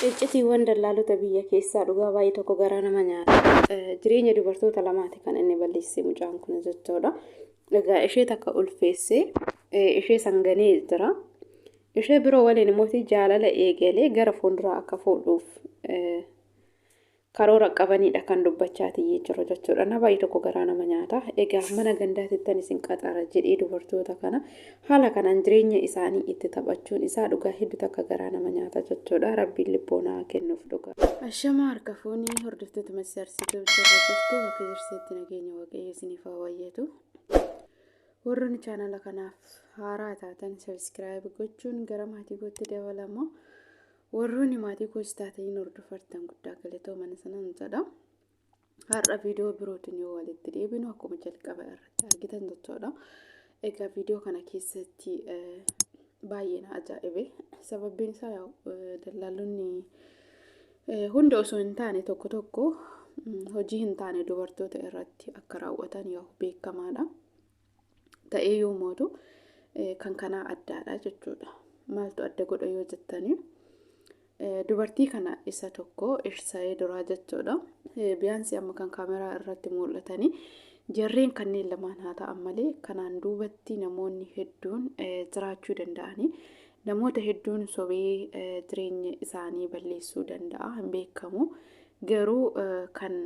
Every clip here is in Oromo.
Iccitiiwwan dallaalota biyya keessaa dhugaa baay'ee tokko garaa nama nyaata. Jireenya dubartoota lamaati kan inni balleessee mucaan kun jechuudha. Egaa ishee takka ulfeessee ishee sanganee jira. Ishee biroo waliin immoo jaalala eegalee gara fuulduraa akka fuudhuuf karoora qabanidha kan dubbachaati jiru jechuudha. Nama baay'ee tokko garaa nama nyaata. Egaa mana gandaatittan isin qaxara jedhee dubartoota kana haala kanaan jireenya isaanii itti taphachuun isaa dhugaa hedduu takka garaa nama nyaata jechuudha. Rabbiin lubboonaa kennuuf dhugaa. Ashama harka foonii hordoftoota masarsituu jirtu bakka jirseetti nageenya waaqayyo isiniif haa wayyatu. Warroonni chaanala kanaaf haaraa taatan subscribe gochuun gara maatii kootti dabalamoo. Warroonni maatii koos taatanii hordoftan guddaa galatoomaa sanan jedha. Har'a viidiyoo birootiin yoo walitti deebinu akkuma jalqaba irratti argitan jechuudha. Egaa viidiyoo kana keessatti baay'ee na ajaa'ibe. Sababbiin isaa dallaalonni hunda osoo hin taane tokko tokko hojii hin taane dubartoota irratti akka raawwatan beekamaadha. Ta'ee yoo mootu kan kanaa addaadha jechuudha. Maaltu adda godha yoo jettanii? Dubartii kana isa tokko ibsa'ee duraa jechuudha. Biyyaansi amma kan kaameraa irratti mul'atanii jarreen kanneen lamaan haa ta'an malee kanaan duubatti namoonni hedduun jiraachuu danda'anii namoota hedduun sobee jireenya isaanii balleessuu danda'a hin beekamu. Garuu kan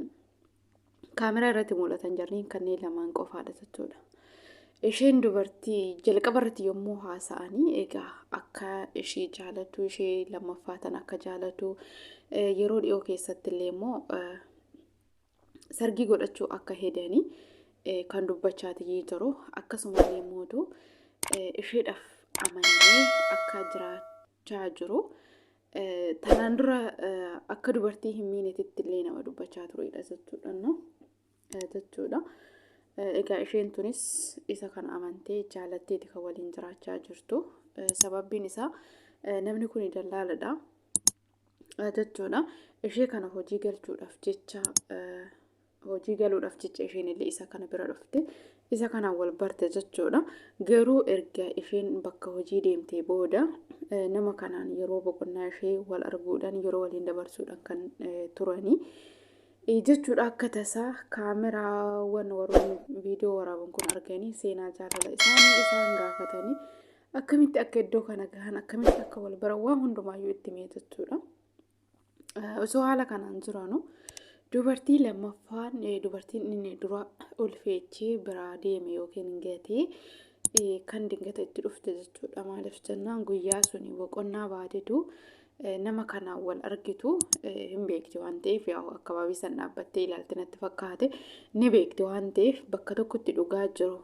kaameraa irratti mul'atan jarreen kanneen lamaan qofaadha jechuudha. Isheen dubartii jalqaba irratti yommuu haasa'anii egaa akka ishee jaalatu ishee lammaffaatan akka jaalatu yeroo dhiyoo keessatti illee immoo sargii godhachuu akka hedanii kan dubbachaati jiru. Akkasuma illee mootu isheedhaaf amanee akka jiraachaa jiru. Tanaan dura akka dubartii hin miineetitti illee nama dubbachaa turedha jechuudha. Egaa isheen tunis isa kan amantee jaalatteeti kan waliin jiraachaa jirtu. Sababbiin isaa namni kun dallaaladha jechuudha. Ishee kana hojii galuudhaaf jecha isheen illee isa kana bira dhufte isa kanaan wal barte jechuudha. Garuu erga isheen bakka hojii deemtee booda nama kanaan yeroo boqonnaa ishee wal arguudhaan yeroo waliin dabarsuudhaan kan turanii. Jechuudha akka tasaa kaameraawwan warroonni viidiyoo waraaban kun arganii seenaa jaalala isaan gaafatanii akkamitti akka iddoo kana gahan akkamitti akka wal baran waan hundumaayyuu itti himee jechuudha. Osoo haala kanaan jiranu dubartii lammaffaan dubartiin inni dura ulfeechee biraa deeme yookiin gatee kan dingata itti dhufte jechuudha. Maaliif jennaan guyyaa suni boqonnaa baatetu nama kanaan wal argitu hin beekti waan ta'eef akkabaabii san dhaabbattee ilaalte natti fakkaate ni beekti waan ta'eef bakka tokkotti dhugaa jiru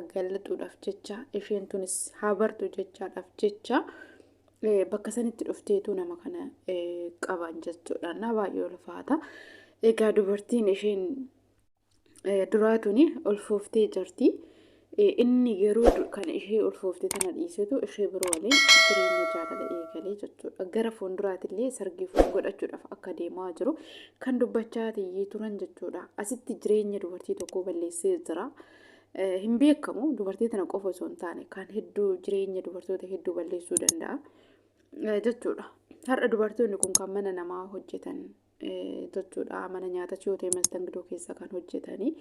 aggallaxuudhaaf jecha isheen tunis haa bartu jechaadhaaf jecha bakka sanitti dhufteetu nama kana qaban jechuudha. Na baay'ee ulfaata. Egaa dubartiin isheen duraatuni ulfooftee jirti. Inni yeroo kan ishee ulfoofte tana dhiisetu ishee biroo waliin jireenya jaalala eegalee jechuudha. Gara fuulduraatillee sargii godhachuudhaaf akka deemaa jiru kan dubbachaa turan jechuudha. Asitti jireenya dubartii tokko balleessee jira. Hin beekamu dubartii tana qofa osoo hin taane kan hedduu jireenya dubartoota hedduu balleessuu danda'a jechuudha. Har'a dubartoonni kun kan mana namaa hojjetan jechuudha. Mana nyaatachuu ta'e mastangidoo keessa kan hojjetanii.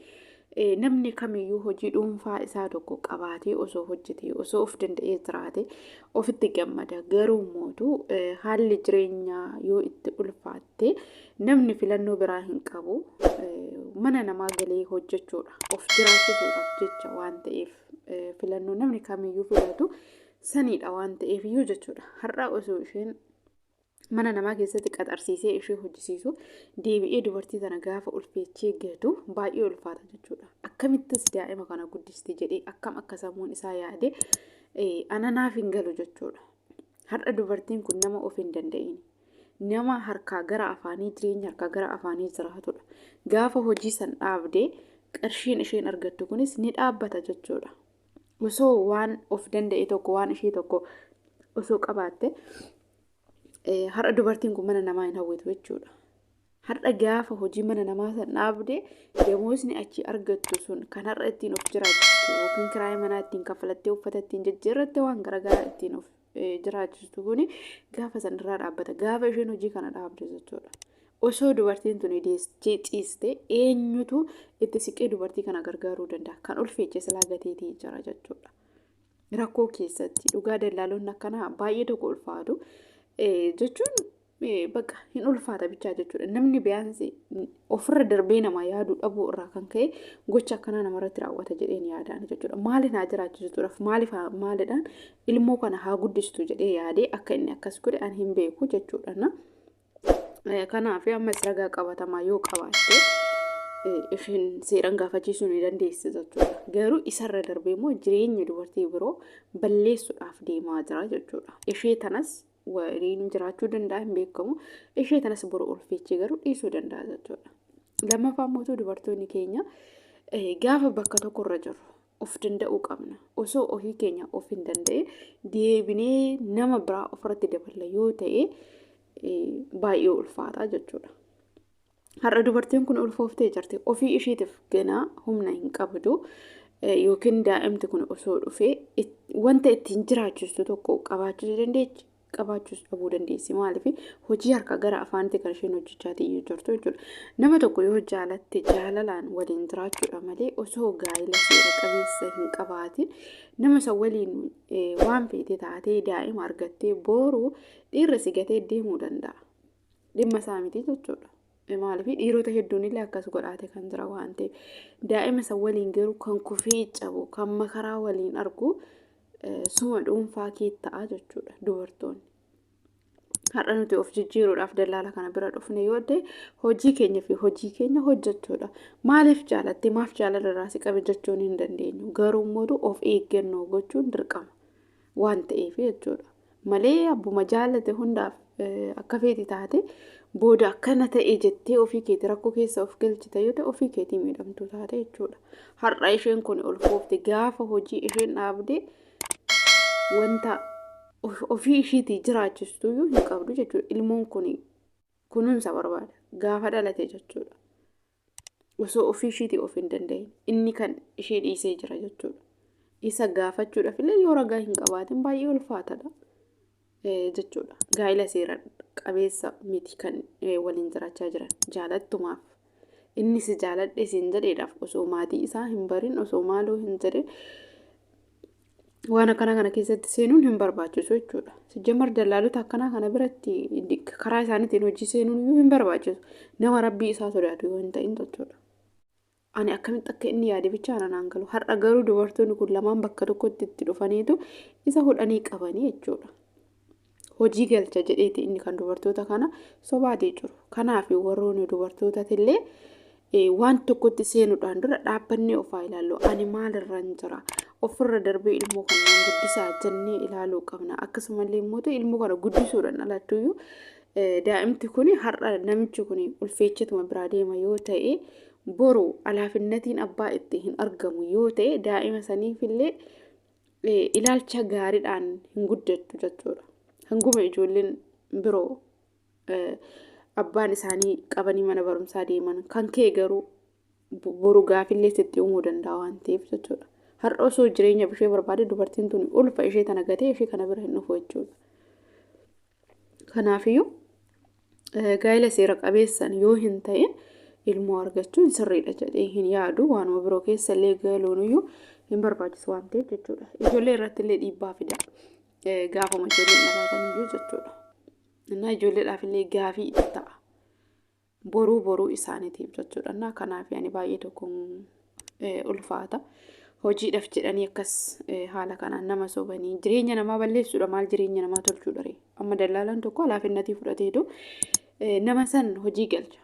Namni kamiyyuu hojii dhuunfaa isaa tokko qabaatee osoo hojjetee osoo of danda'ee jiraate ofitti gammada. Garuu mootu haalli jireenyaa yoo itti ulfaatte namni filannoo biraa hin qabu. Mana namaa galee hojjechuudha. Of jiraachisuudhaaf jecha waan ta'eef filannoo namni kamiyyuu filatu sanidha waan ta'eef iyyuu jechuudha. Har'a osoo isheen mana namaa keessatti qaxarsiisee ishee hojjisiisu deebi'ee dubartii tana gaafa ulfeechee gatu baay'ee ulfaata jechuudha. Akkamittis daa'ima kana guddiste jedhee akkam akka sammuun isaa yaade ananaaf hin galu jechuudha. Har'a dubartiin kun nama of hin danda'in nama harkaa gara afaanii jireenya harkaa gara afaanii jiraatudha. Gaafa hojii san dhaabdee qarshiin isheen argattu kunis ni dhaabbata jechuudha. Osoo waan of danda'e tokko waan ishee tokko osoo qabaatte har'a dubartiin kun mana namaa hin hawwitu jechuudha. Har'a gaafa hojii mana namaa san dhaabde damoosni achi argattu sun kan har'a ittiin of jiraachisu yookiin kiraayii manaa ittiin kaffalattee uffata ittiin jijjiirratte waan garagaraa ittiin of jiraachistu kuni gaafa sanarraa dhaabbata. Gaafa isheen hojii kana dhaabde jechuudha. Osoo dubartiin tuni ciiste eenyutu itti siqee dubartii kana gargaaruu danda'a? Kan ulfeeche silaa gateetii jira jechuudha. Rakkoo keessatti dhugaa dallaalonni akkanaa baay'ee tokko ulfaatu jechuun bakka hin ulfaata bichaa jechuudha. Namni biyaansi ofirra darbee nama yaaduu dhabuu irraa kan ka'e gocha akkanaa namarratti raawwata jedheen yaadaan jechuudha. Maaliin haa jiraachisuudhaaf maalidhaan ilmoo kana haa guddistu jedhee yaadee akka inni akkas godhe ani hin beeku jechuudha. Kanaaf ammas ragaa qabatamaa yoo qabaatte isheen seeraan gaafachiisuu ni dandeessi jechuudha. Garuu isarra darbee immoo jireenya dubartii biroo balleessuudhaaf deemaa jira jechuudha. Ishee tanas waliin jiraachuu danda'a hin beekamu. Ishee tanas boru ulfeechee garuu dhiisuu danda'a jechuudha. Lammaffaan mootuu dubartoonni keenya gaafa bakka tokkorra jiru of danda'uu qabna. Osoo ofii keenya of hin danda'e deebinee nama biraa ofirratti daballa yoo ta'e baay'ee ulfaataa jechuudha. Har'a dubartiin kun ulfooftee jirti. Ofii isheetiif ganaa humna hin qabdu yookiin daa'imti kun osoo dhufee wanta ittiin jiraachistu tokko qabaachuu dandeechi. Qabaachuus dhabuu dandeessi. Maaliif hojii harka gara afaanitti kan isheen hojjechaatii jirtu jechuudha. Nama tokko yoo jaalatte jaalalaan waliin jiraachuudha malee osoo gaa'ila seera qabeessa hin qabaatin nama san waliin waan feete taatee daa'ima argattee boru dhiirri si gatee deemuu danda'a. Dhimma isaa miti jechuudha. Maaliif dhiirota hedduun illee akkas godhaate kan jira waan ta'eef daa'ima san waliin garuu kan kufee cabu kan makaraa waliin argu suma dhuunfaa kee ta'a jechuudha dubartoonni. Har'a nuti of jijjiiruudhaaf dallaala kana bira dhufne yoo ta'e hojii keenya hojjechuudha. Maaliif jaalatte maaf jaalarraa si qabe jechuun hin dandeenyu. Garuu immoo of eeggannoo gochuun dirqama waan ta'eef jechuudha. Malee abbuma jaalate hundaaf akka feeti taate booda akkana ta'e jettee ofii keetii rakkoo keessa of galchite yoo ta'e ofii keetii miidhamtuu taate jechuudha. Har'a isheen kun ulfoofte gaafa hojii isheen dhaabde wanta ofii ishiitii jiraachistu hin qabdu jechuudha. Ilmoon kun kunuunsa barbaada gaafa dhalate jechuudha. Osoo ofii ishiitii of hin danda'in inni kan ishee dhiisee jira jechuudha. Isa gaafachuudhaaf illee yoo ragaa hin qabaatin baay'ee ulfaatadha jechuudha. Gaa'ila seera qabeessa miti kan waliin jiraachaa jiran jaalattumaaf. Inni si jaaladhe siin jedheedhaaf osoo maatii isaa hin barin osoo maaloo hin jedhe waan akkana kana keessatti seenuun hin barbaachisu jechuudha. Sijjamar dallaalota akkana kana biratti karaa isaaniitiin hojii seenuun iyyuu hin barbaachisu. Nama rabbii isaa sodaatu yoo hin ta'in jechuudha. Ani akkamitti akka inni yaade bichaan anaan galu. Har'a garuu dubartoonni kun lamaan bakka tokkotti itti dhufaniitu isa hodhanii qabanii jechuudha. Hojii galcha jedheeti inni kan dubartoota kana sobaatee jiru. Kanaaf warroonni dubartootatillee waan tokkotti seenuudhaan dura dhaabbannee ofaa ilaallu. Ani maalirraan jira? Ofirra darbee ilmoo kanaan guddisaa jennee ilaaluu qabna. Akkasumallee immoo ilmoo kana guddisuudhaan alattuyyuu daa'imti kun har'a namichi kun ulfeechatuma biraa deema yoo ta'e boru alaafinnatiin abbaa itti hin argamu yoo ta'e daa'ima saniifillee ilaalcha gaariidhaan hin guddattu jechuudha. Hanguma ijoolleen biroo abbaan isaanii qabanii mana barumsaa deeman kan kee garuu boru gaafillee sitti uumuu danda'a waan ta'eef jechuudha. Har'a osoo jireenya ishee barbaade dubartiin tuni ulfa ishee tana gatee ishee kana bira hin dhufu jechuudha. Kanaafiyyuu gaa'ila seera qabeessan yoo hin ta'in ilmoo argachuun sirriidha jedhee hin yaadu. Waanuma biroo keessa illee galuuniyyuu hin barbaachisu waan ta'eef jechuudha. Ijoollee irratti illee dhiibbaa fida. Gaafuma ijoolleen dhalaataniyyuu jechuudha. Innaa ijoolleedhaaf illee gaafii itti ta'a. Boruu isaaniitiif jechuudha. Kanaaf ani baay'ee tokko ulfaata. Hojiidhaaf jedhanii akkas haala kanaan nama sobanii jireenya namaa balleessuudha. Maal jireenya namaa tolchuudha ree? Amma dallaalaan tokko alaafinnatii fudhateetu nama san hojii galcha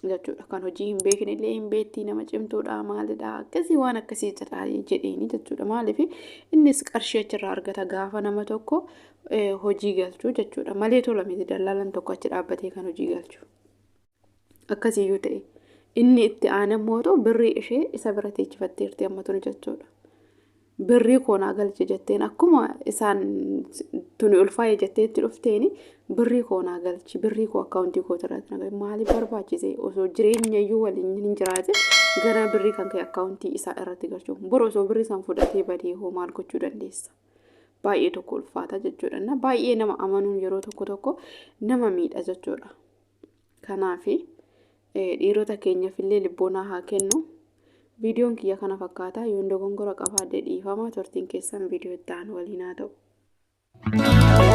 jechuudha. Kan hojii hin beekne illee hin beektii nama cimtuudha maalidha akkasii waan akkasii jedheeni jechuudha. Maaliif innis qarshii achirraa argata gaafa nama tokko hojii galchuu jechuudha. Malee tola miti dallaalaan tokko achi dhaabbatee kan hojii galchu. Akkasiyyuu ta'e. Inni itti aanammoo birrii ishee isa bira teechifatteerti amma tuni jechuudha. Birrii koonaa galchi jetteen akkuma isaan tuni ulfaa'ee jetteetti dhufteeni birrii koonaa galchi birrii koo akkaawuntii kootirratti nagaa maaliif barbaachise osoo jireenya iyyuu waliin hin jiraate gara birrii kan ka'e akkaawuntii isaa irratti galchuuf boru osoo birrii san fudhatee badee hoo maal gochuu dandeessa? baay'ee tokko ulfaata jechuudha. Baay'ee nama amanuun yeroo tokko nama miidha jechuudha. Kanaaf dhiirota keenyaaf illee libboonaa haa kennu. Viidiyoon kiyya kana fakkaata. Yoo dogongora qabaadde dhiifama. Turtiin keessan viidiyoo itti aanu waliin haa ta'u.